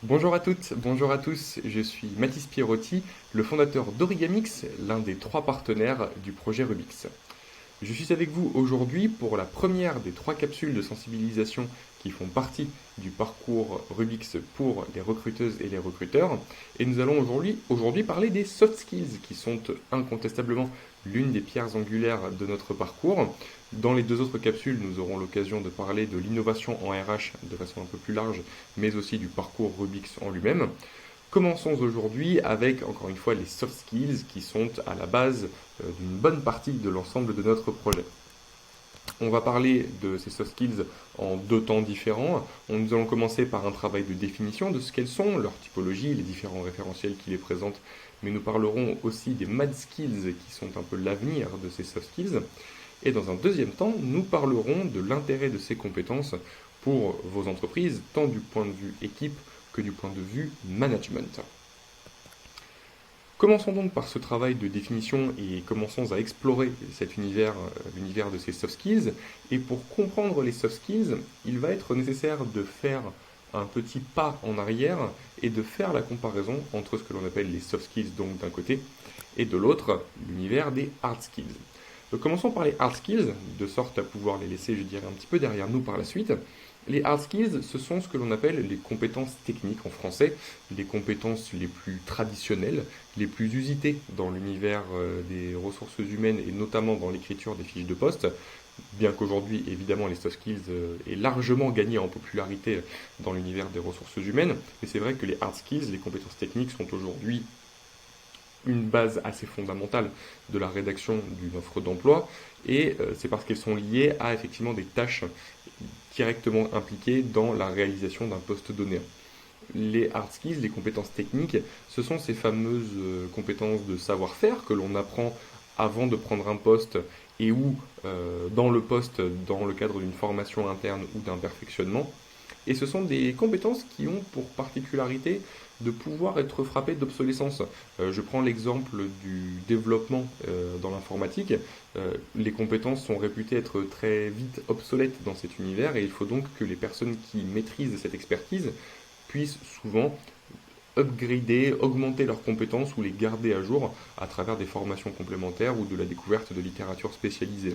Bonjour à toutes, bonjour à tous, je suis Mathis Pierotti, le fondateur d'Origamix, l'un des trois partenaires du projet Rubix. Je suis avec vous aujourd'hui pour la première des trois capsules de sensibilisation qui font partie du parcours Rubix pour les recruteuses et les recruteurs. Et nous allons aujourd'hui parler des soft skills qui sont incontestablement l'une des pierres angulaires de notre parcours. Dans les deux autres capsules, nous aurons l'occasion de parler de l'innovation en RH de façon un peu plus large, mais aussi du parcours Rubix en lui-même. Commençons aujourd'hui avec, encore une fois, les soft skills qui sont à la base d'une bonne partie de l'ensemble de notre projet. On va parler de ces soft skills en deux temps différents. Nous allons commencer par un travail de définition de ce qu'elles sont, leur typologie, les différents référentiels qui les présentent, mais nous parlerons aussi des mad skills qui sont un peu l'avenir de ces soft skills. Et dans un deuxième temps, nous parlerons de l'intérêt de ces compétences pour vos entreprises, tant du point de vue équipe que du point de vue management. Commençons donc par ce travail de définition et commençons à explorer cet univers, l'univers de ces soft skills. Et pour comprendre les soft skills, il va être nécessaire de faire un petit pas en arrière et de faire la comparaison entre ce que l'on appelle les soft skills donc d'un côté et de l'autre l'univers des hard skills. Donc commençons par les hard skills, de sorte à pouvoir les laisser, je dirais, un petit peu derrière nous par la suite. Les hard skills, ce sont ce que l'on appelle les compétences techniques en français, les compétences les plus traditionnelles, les plus usitées dans l'univers des ressources humaines et notamment dans l'écriture des fiches de poste. Bien qu'aujourd'hui, évidemment, les soft skills aient largement gagné en popularité dans l'univers des ressources humaines, mais c'est vrai que les hard skills, les compétences techniques, sont aujourd'hui une base assez fondamentale de la rédaction d'une offre d'emploi, et c'est parce qu'elles sont liées à effectivement des tâches directement impliquées dans la réalisation d'un poste donné. Les hard skills, les compétences techniques, ce sont ces fameuses compétences de savoir-faire que l'on apprend avant de prendre un poste et ou dans le poste, dans le cadre d'une formation interne ou d'un perfectionnement. Et ce sont des compétences qui ont pour particularité de pouvoir être frappées d'obsolescence. Je prends l'exemple du développement dans l'informatique. Les compétences sont réputées être très vite obsolètes dans cet univers et il faut donc que les personnes qui maîtrisent cette expertise puissent souvent upgrader, augmenter leurs compétences ou les garder à jour à travers des formations complémentaires ou de la découverte de littérature spécialisée.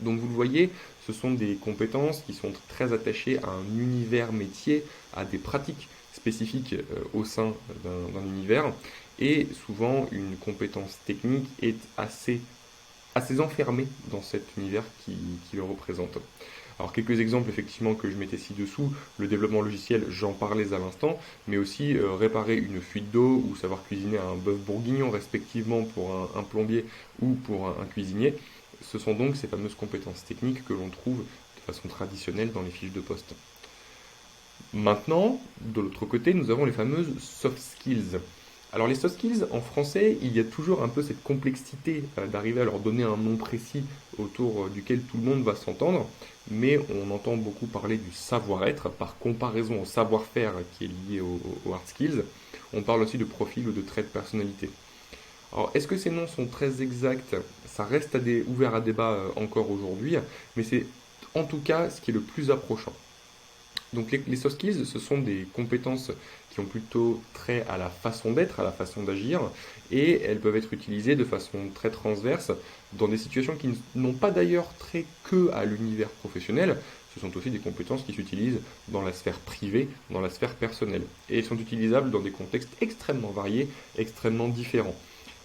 Donc vous le voyez, ce sont des compétences qui sont très attachées à un univers métier, à des pratiques spécifiques au sein d'un univers. Et souvent, une compétence technique est assez enfermée dans cet univers qui le représente. Alors quelques exemples effectivement que je mettais ci-dessous, le développement logiciel, j'en parlais à l'instant, mais aussi réparer une fuite d'eau ou savoir cuisiner un bœuf bourguignon respectivement pour un plombier ou pour un cuisinier. Ce sont donc ces fameuses compétences techniques que l'on trouve de façon traditionnelle dans les fiches de poste. Maintenant, de l'autre côté, nous avons les fameuses soft skills. Alors les soft skills, en français, il y a toujours un peu cette complexité d'arriver à leur donner un nom précis autour duquel tout le monde va s'entendre, mais on entend beaucoup parler du savoir-être par comparaison au savoir-faire qui est lié aux hard skills. On parle aussi de profil ou de traits de personnalité. Alors, est-ce que ces noms sont très exacts? Ça reste ouvert à débat encore aujourd'hui, mais c'est en tout cas ce qui est le plus approchant. Donc les soft skills, ce sont des compétences qui ont plutôt trait à la façon d'être, à la façon d'agir, et elles peuvent être utilisées de façon très transverse dans des situations qui n'ont pas d'ailleurs trait que à l'univers professionnel. Ce sont aussi des compétences qui s'utilisent dans la sphère privée, dans la sphère personnelle. Et elles sont utilisables dans des contextes extrêmement variés, extrêmement différents.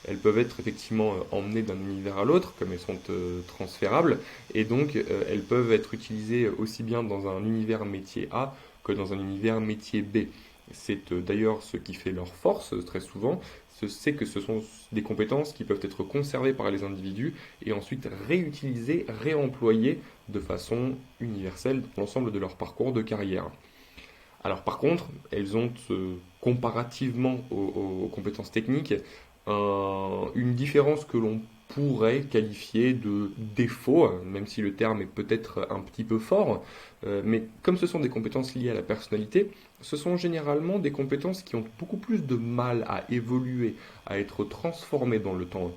Elles peuvent être effectivement emmenées d'un univers à l'autre, comme elles sont transférables, et donc elles peuvent être utilisées aussi bien dans un univers métier A que dans un univers métier B. C'est d'ailleurs ce qui fait leur force très souvent, c'est que ce sont des compétences qui peuvent être conservées par les individus et ensuite réutilisées, réemployées de façon universelle dans l'ensemble de leur parcours de carrière. Alors par contre, elles ont, comparativement aux compétences techniques, une différence que l'on pourrait qualifier de défaut, même si le terme est peut-être un petit peu fort, mais comme ce sont des compétences liées à la personnalité, ce sont généralement des compétences qui ont beaucoup plus de mal à évoluer, à être transformées dans le temps.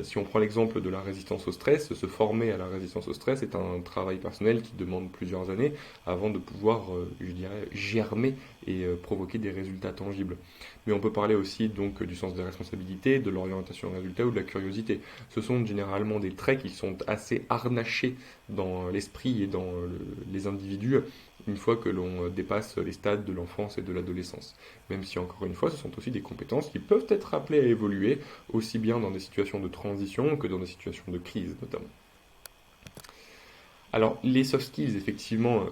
Si on prend l'exemple de la résistance au stress, se former à la résistance au stress est un travail personnel qui demande plusieurs années avant de pouvoir, je dirais, germer et provoquer des résultats tangibles. Mais on peut parler aussi donc du sens des responsabilités, de l'orientation au résultat ou de la curiosité. Ce sont généralement des traits qui sont assez harnachés dans l'esprit et dans les individus une fois que l'on dépasse les stades de l'enfance et de l'adolescence. Même si encore une fois, ce sont aussi des compétences qui peuvent être appelées à évoluer, aussi bien dans des situations de transition que dans des situations de crise notamment. Alors, les soft skills, effectivement,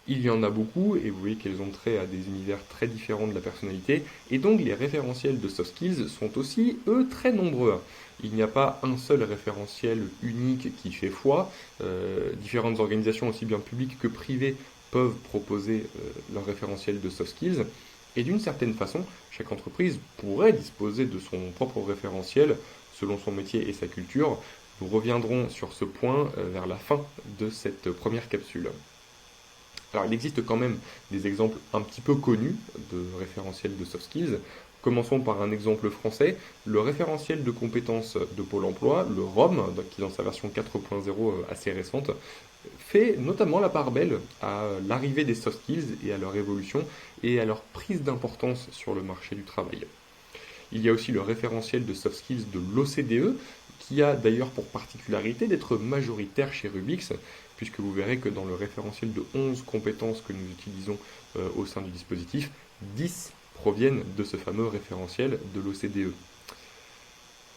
il y en a beaucoup, et vous voyez qu'elles ont trait à des univers très différents de la personnalité, et donc les référentiels de soft skills sont aussi, eux, très nombreux. Il n'y a pas un seul référentiel unique qui fait foi. Différentes organisations, aussi bien publiques que privées, peuvent proposer leur référentiel de soft skills, et d'une certaine façon, chaque entreprise pourrait disposer de son propre référentiel selon son métier et sa culture. Nous reviendrons sur ce point vers la fin de cette première capsule. Alors, il existe quand même des exemples un petit peu connus de référentiels de soft skills. Commençons par un exemple français, le référentiel de compétences de Pôle emploi, le ROM, qui est dans sa version 4.0 assez récente, fait notamment la part belle à l'arrivée des soft skills et à leur évolution et à leur prise d'importance sur le marché du travail. Il y a aussi le référentiel de soft skills de l'OCDE, qui a d'ailleurs pour particularité d'être majoritaire chez Rubix, puisque vous verrez que dans le référentiel de 11 compétences que nous utilisons au sein du dispositif, 10 proviennent de ce fameux référentiel de l'OCDE.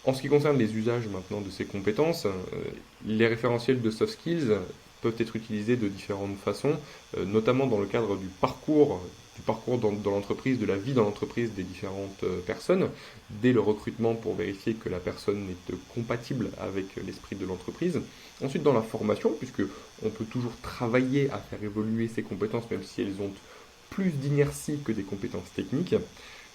En ce qui concerne les usages maintenant de ces compétences, les référentiels de soft skills peuvent être utilisés de différentes façons, notamment dans le cadre du parcours dans l'entreprise, de la vie dans l'entreprise des différentes personnes, dès le recrutement pour vérifier que la personne est compatible avec l'esprit de l'entreprise. Ensuite, dans la formation, puisque on peut toujours travailler à faire évoluer ces compétences, même si elles ont plus d'inertie que des compétences techniques.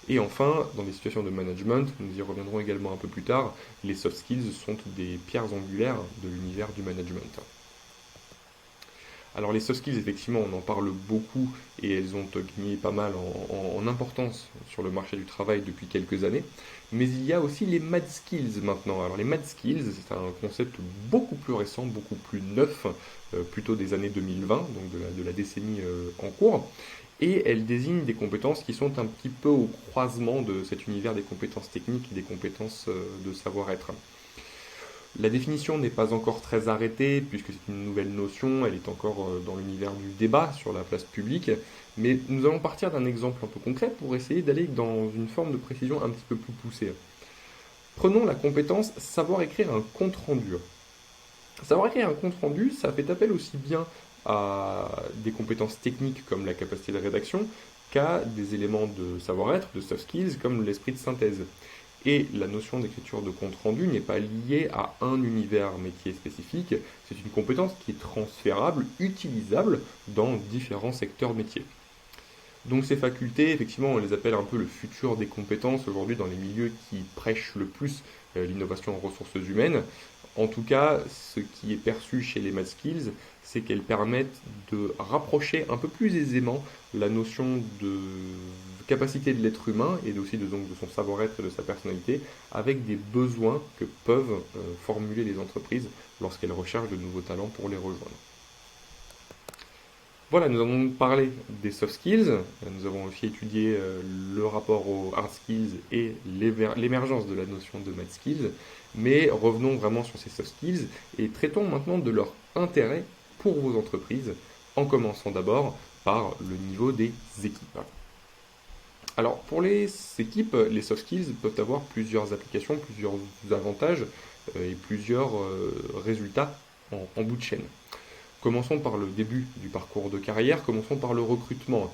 Et enfin, dans les situations de management, nous y reviendrons également un peu plus tard, les soft skills sont des pierres angulaires de l'univers du management. Alors les soft skills, effectivement, on en parle beaucoup et elles ont gagné pas mal en importance sur le marché du travail depuis quelques années. Mais il y a aussi les mad skills maintenant. Alors les mad skills, c'est un concept beaucoup plus récent, beaucoup plus neuf, plutôt des années 2020, donc de la décennie en cours. Et elles désignent des compétences qui sont un petit peu au croisement de cet univers des compétences techniques et des compétences de savoir-être. La définition n'est pas encore très arrêtée puisque c'est une nouvelle notion, elle est encore dans l'univers du débat sur la place publique, mais nous allons partir d'un exemple un peu concret pour essayer d'aller dans une forme de précision un petit peu plus poussée. Prenons la compétence savoir écrire un compte rendu. Savoir écrire un compte rendu, ça fait appel aussi bien à des compétences techniques comme la capacité de rédaction qu'à des éléments de savoir-être, de soft skills comme l'esprit de synthèse. Et la notion d'écriture de compte rendu n'est pas liée à un univers métier spécifique, c'est une compétence qui est transférable, utilisable dans différents secteurs métiers. Donc ces facultés, effectivement, on les appelle un peu le futur des compétences aujourd'hui dans les milieux qui prêchent le plus l'innovation en ressources humaines. En tout cas, ce qui est perçu chez les Mad Skills, c'est qu'elles permettent de rapprocher un peu plus aisément la notion de capacité de l'être humain et aussi donc de son savoir-être et de sa personnalité avec des besoins que peuvent formuler les entreprises lorsqu'elles recherchent de nouveaux talents pour les rejoindre. Voilà, nous avons parlé des soft skills, nous avons aussi étudié le rapport aux hard skills et l'émergence de la notion de mad skills, mais revenons vraiment sur ces soft skills et traitons maintenant de leur intérêt pour vos entreprises, en commençant d'abord par le niveau des équipes. Alors pour les équipes, les soft skills peuvent avoir plusieurs applications, plusieurs avantages et plusieurs résultats en bout de chaîne. Commençons par le début du parcours de carrière, commençons par le recrutement.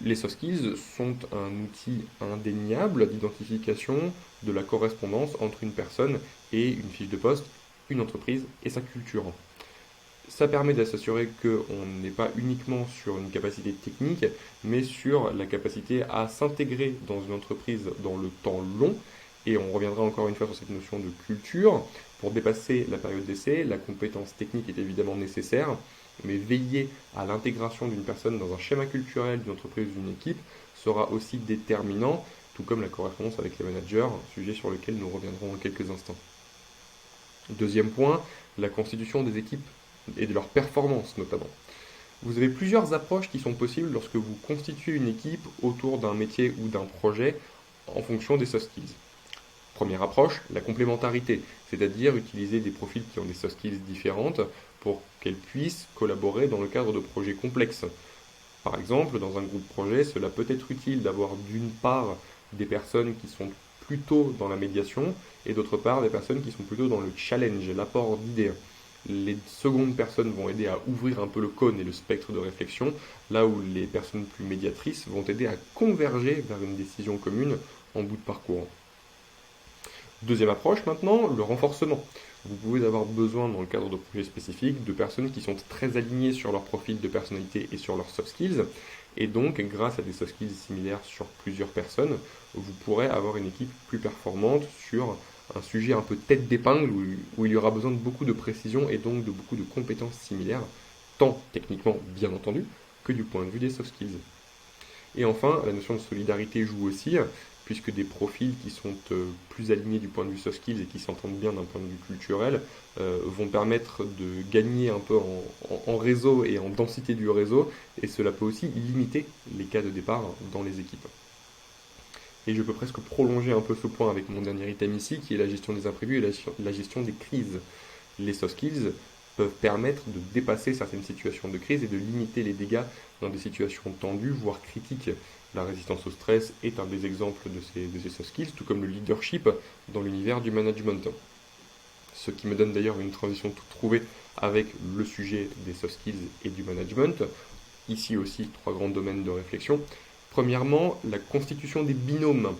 Les soft skills sont un outil indéniable d'identification de la correspondance entre une personne et une fiche de poste, une entreprise et sa culture. Ça permet de s'assurer qu'on n'est pas uniquement sur une capacité technique, mais sur la capacité à s'intégrer dans une entreprise dans le temps long Et on reviendra encore une fois sur cette notion de culture. Pour dépasser la période d'essai, la compétence technique est évidemment nécessaire, mais veiller à l'intégration d'une personne dans un schéma culturel d'une entreprise ou d'une équipe sera aussi déterminant, tout comme la correspondance avec les managers, un sujet sur lequel nous reviendrons dans quelques instants. Deuxième point, la constitution des équipes et de leur performance notamment. Vous avez plusieurs approches qui sont possibles lorsque vous constituez une équipe autour d'un métier ou d'un projet en fonction des soft skills. Première approche, la complémentarité, c'est-à-dire utiliser des profils qui ont des soft skills différentes pour qu'elles puissent collaborer dans le cadre de projets complexes. Par exemple, dans un groupe projet, cela peut être utile d'avoir d'une part des personnes qui sont plutôt dans la médiation et d'autre part des personnes qui sont plutôt dans le challenge, l'apport d'idées. Les secondes personnes vont aider à ouvrir un peu le cône et le spectre de réflexion, là où les personnes plus médiatrices vont aider à converger vers une décision commune en bout de parcours. Deuxième approche maintenant, le renforcement. Vous pouvez avoir besoin dans le cadre de projets spécifiques de personnes qui sont très alignées sur leur profil de personnalité et sur leurs soft skills. Et donc, grâce à des soft skills similaires sur plusieurs personnes, vous pourrez avoir une équipe plus performante sur un sujet un peu tête d'épingle où il y aura besoin de beaucoup de précision et donc de beaucoup de compétences similaires, tant techniquement bien entendu que du point de vue des soft skills. Et enfin, la notion de solidarité joue aussi, puisque des profils qui sont plus alignés du point de vue soft skills et qui s'entendent bien d'un point de vue culturel vont permettre de gagner un peu en réseau et en densité du réseau, et cela peut aussi limiter les cas de départ dans les équipes. Et je peux presque prolonger un peu ce point avec mon dernier item ici, qui est la gestion des imprévus et la gestion des crises. Les soft skills peuvent permettre de dépasser certaines situations de crise et de limiter les dégâts dans des situations tendues, voire critiques. La résistance au stress est un des exemples de ces soft skills, tout comme le leadership dans l'univers du management. Ce qui me donne d'ailleurs une transition toute trouvée avec le sujet des soft skills et du management. Ici aussi, trois grands domaines de réflexion. Premièrement, la constitution des binômes.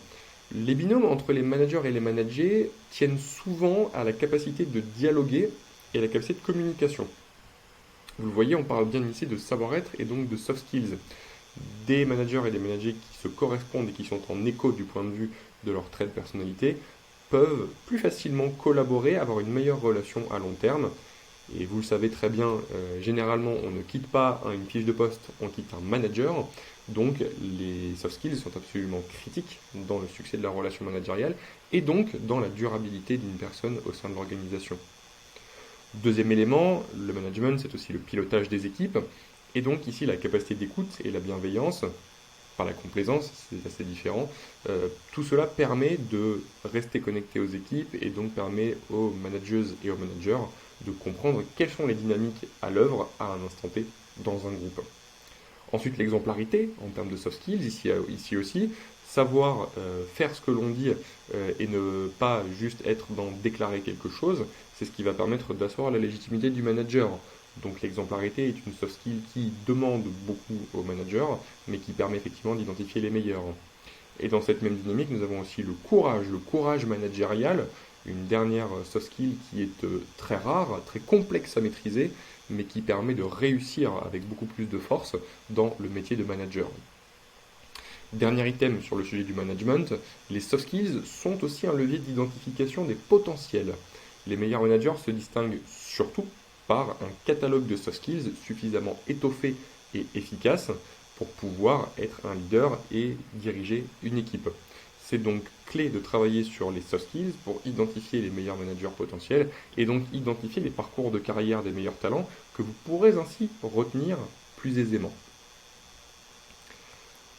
Les binômes entre les managers et les managés tiennent souvent à la capacité de dialoguer et à la capacité de communication. Vous le voyez, on parle bien ici de savoir-être et donc de soft skills. Des managers et des managers qui se correspondent et qui sont en écho du point de vue de leur trait de personnalité peuvent plus facilement collaborer, avoir une meilleure relation à long terme. Et vous le savez très bien, généralement on ne quitte pas une fiche de poste, on quitte un manager. Donc les soft skills sont absolument critiques dans le succès de la relation managériale et donc dans la durabilité d'une personne au sein de l'organisation. Deuxième élément, le management, c'est aussi le pilotage des équipes. Et donc ici, la capacité d'écoute et la bienveillance, par la complaisance, c'est assez différent. Tout cela permet de rester connecté aux équipes et donc permet aux managers et aux managers de comprendre quelles sont les dynamiques à l'œuvre à un instant T dans un groupe. Ensuite, l'exemplarité en termes de soft skills, ici aussi, savoir faire ce que l'on dit et ne pas juste être dans déclarer quelque chose, c'est ce qui va permettre d'asseoir la légitimité du manager. Donc l'exemplarité est une soft skill qui demande beaucoup au manager, mais qui permet effectivement d'identifier les meilleurs. Et dans cette même dynamique, nous avons aussi le courage managérial, une dernière soft skill qui est très rare, très complexe à maîtriser, mais qui permet de réussir avec beaucoup plus de force dans le métier de manager. Dernier item sur le sujet du management, les soft skills sont aussi un levier d'identification des potentiels. Les meilleurs managers se distinguent surtout par un catalogue de soft skills suffisamment étoffé et efficace pour pouvoir être un leader et diriger une équipe. C'est donc clé de travailler sur les soft skills pour identifier les meilleurs managers potentiels et donc identifier les parcours de carrière des meilleurs talents que vous pourrez ainsi retenir plus aisément.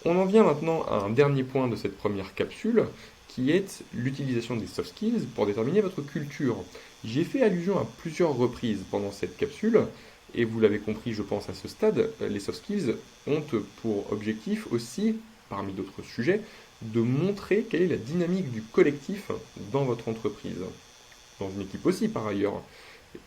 On en vient maintenant à un dernier point de cette première capsule qui est l'utilisation des soft skills pour déterminer votre culture. J'ai fait allusion à plusieurs reprises pendant cette capsule et vous l'avez compris je pense à ce stade, les soft skills ont pour objectif aussi, parmi d'autres sujets, de montrer quelle est la dynamique du collectif dans votre entreprise, dans une équipe aussi par ailleurs.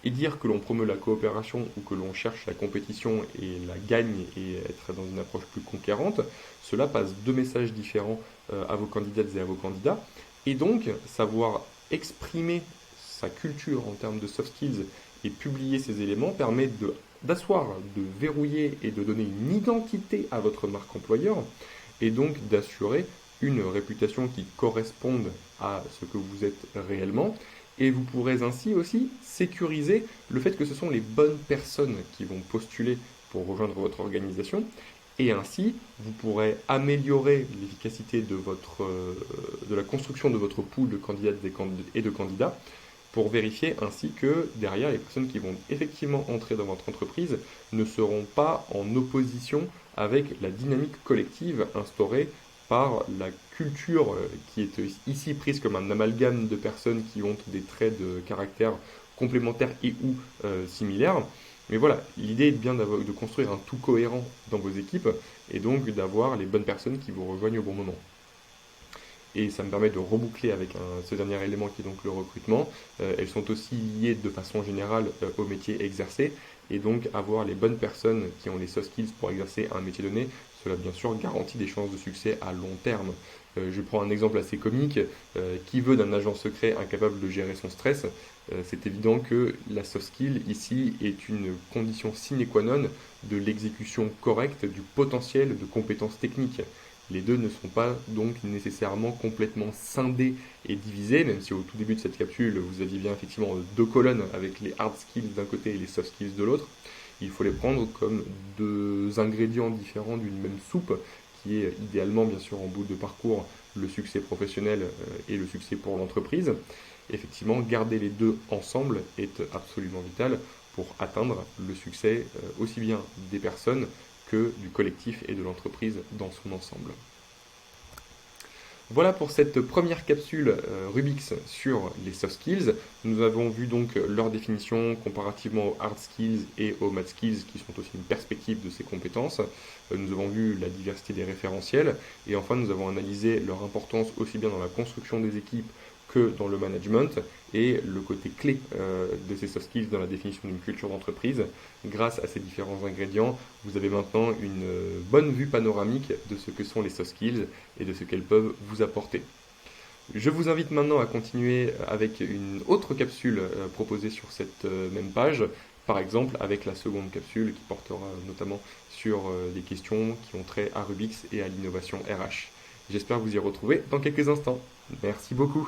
Et dire que l'on promeut la coopération ou que l'on cherche la compétition et la gagne et être dans une approche plus conquérante, cela passe deux messages différents à vos candidates et à vos candidats. Et donc, savoir exprimer sa culture en termes de soft skills et publier ces éléments permet d'asseoir, de verrouiller et de donner une identité à votre marque employeur et donc d'assurer une réputation qui corresponde à ce que vous êtes réellement. Et vous pourrez ainsi aussi sécuriser le fait que ce sont les bonnes personnes qui vont postuler pour rejoindre votre organisation. Et ainsi, vous pourrez améliorer l'efficacité de la construction de votre pool de candidates et de candidats pour vérifier ainsi que derrière, les personnes qui vont effectivement entrer dans votre entreprise ne seront pas en opposition avec la dynamique collective instaurée par la culture qui est ici prise comme un amalgame de personnes qui ont des traits de caractère complémentaires et ou similaires. Mais voilà, l'idée est bien de construire un tout cohérent dans vos équipes et donc d'avoir les bonnes personnes qui vous rejoignent au bon moment. Et ça me permet de reboucler avec ce dernier élément qui est donc le recrutement. Elles sont aussi liées de façon générale au métier exercé. Et donc avoir les bonnes personnes qui ont les soft skills pour exercer un métier donné, cela bien sûr garantit des chances de succès à long terme. Je prends un exemple assez comique. Qui veut d'un agent secret incapable de gérer son stress? C'est évident que la soft skill ici est une condition sine qua non de l'exécution correcte du potentiel de compétences techniques. Les deux ne sont pas donc nécessairement complètement scindés et divisés, même si au tout début de cette capsule, vous aviez bien effectivement deux colonnes avec les hard skills d'un côté et les soft skills de l'autre. Il faut les prendre comme deux ingrédients différents d'une même soupe, qui est idéalement bien sûr en bout de parcours le succès professionnel et le succès pour l'entreprise. Effectivement, garder les deux ensemble est absolument vital pour atteindre le succès aussi bien des personnes que du collectif et de l'entreprise dans son ensemble. Voilà pour cette première capsule Rubix sur les soft skills. Nous avons vu donc leur définition comparativement aux hard skills et aux math skills qui sont aussi une perspective de ces compétences. Nous avons vu la diversité des référentiels et enfin nous avons analysé leur importance aussi bien dans la construction des équipes que dans le management et le côté clé de ces soft skills dans la définition d'une culture d'entreprise. Grâce à ces différents ingrédients, vous avez maintenant une bonne vue panoramique de ce que sont les soft skills et de ce qu'elles peuvent vous apporter. Je vous invite maintenant à continuer avec une autre capsule proposée sur cette même page, par exemple avec la seconde capsule qui portera notamment sur des questions qui ont trait à Rubix et à l'innovation RH. J'espère vous y retrouver dans quelques instants. Merci beaucoup.